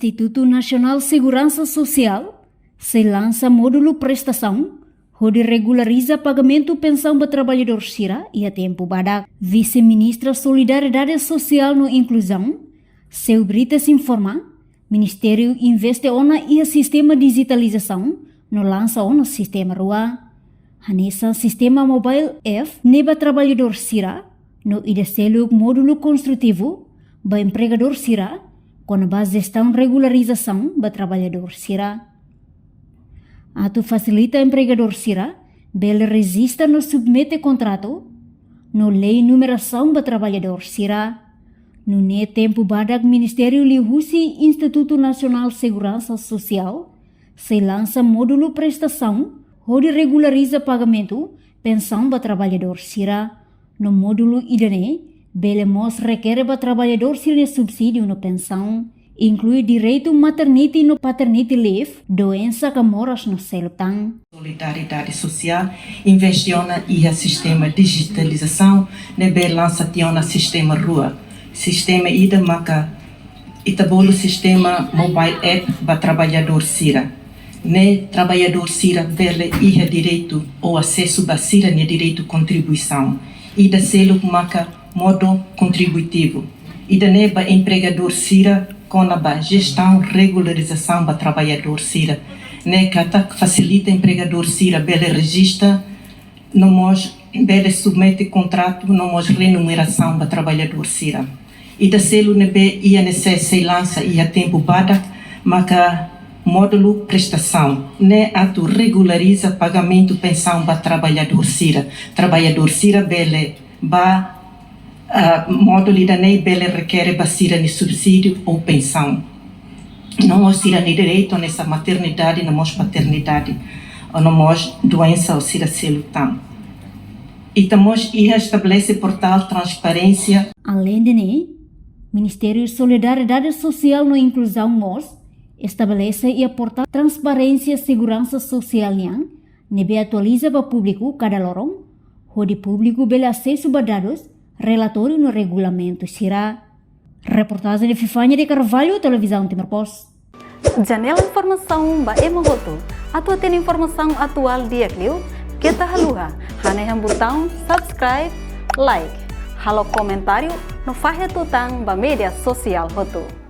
Instituto Nacional Segurança Social se lança módulo prestação onde regulariza pagamento pensão para trabalhador Sira e a tempo badak. Vice-ministra Solidariedade Social no Inclusão, Seu Brites informa, Ministério investe ona e a sistema digitalização no lança ona sistema rua. Nessa sistema mobile F neba trabalhador Sira no idecelo módulo construtivo ba empregador Sira com a gestão regularização ba trabalhador Sira. Atu facilita empregador Sira, bele resista no submete contrato, no lei numeração ba trabalhador Sira, no ne tempo badak Ministério Lihusi Instituto Nacional Segurança Social, se lança módulo prestação, onde regulariza pagamento, pensão ba trabalhador Sira, no módulo idane, bele mos requer ba trabalhador Sira subsídio no pensão, inclui direito maternity no paternity leave, doença que moras no celotang. Solidariedade Social investiona e a sistema digitalização, nebe lança tiona sistema rua, sistema ida maka itabolo sistema mobile app ba trabalhador Sira. Ne trabalhador Sira bele ia direito ou acesso ba Sira ne direito contribuição. Ida selo maka modo contributivo. Ida neba empregador Sira com a gestão, regularização para trabalhador Sira. Ne kata facilita empregador Sira, bele registra, não mos bele submete contrato, não mos renumeração para trabalhador Sira. E da selo nebe INSS se lança e a tempo bada, maca módulo prestação. Ne atu regulariza pagamento pensão para trabalhador Sira. Trabalhador Sira bele ba módulo da lei bele requer basira de subsídio ou pensão. Não oscila nem direito nessa maternidade, não mos paternidade, ou não mos doença ou sira celutão. E tamos estabelece portal transparência. Além de né, Ministério Solidariedade Social no Inclusão MOS estabelece e portal Transparência Segurança Social yang nebe atualiza para público cada lorong, onde público bele acesso a dados relatório no regulamento Sira. Reportagem de Fifanya de Carvalho, Televisão Timor Post. Janela informação ba emogoto. Atua tem informação atual dia clio. Kita haluha. Hane botão subscribe, like. Halo comentário no fahe tutang ba media sosial hoto.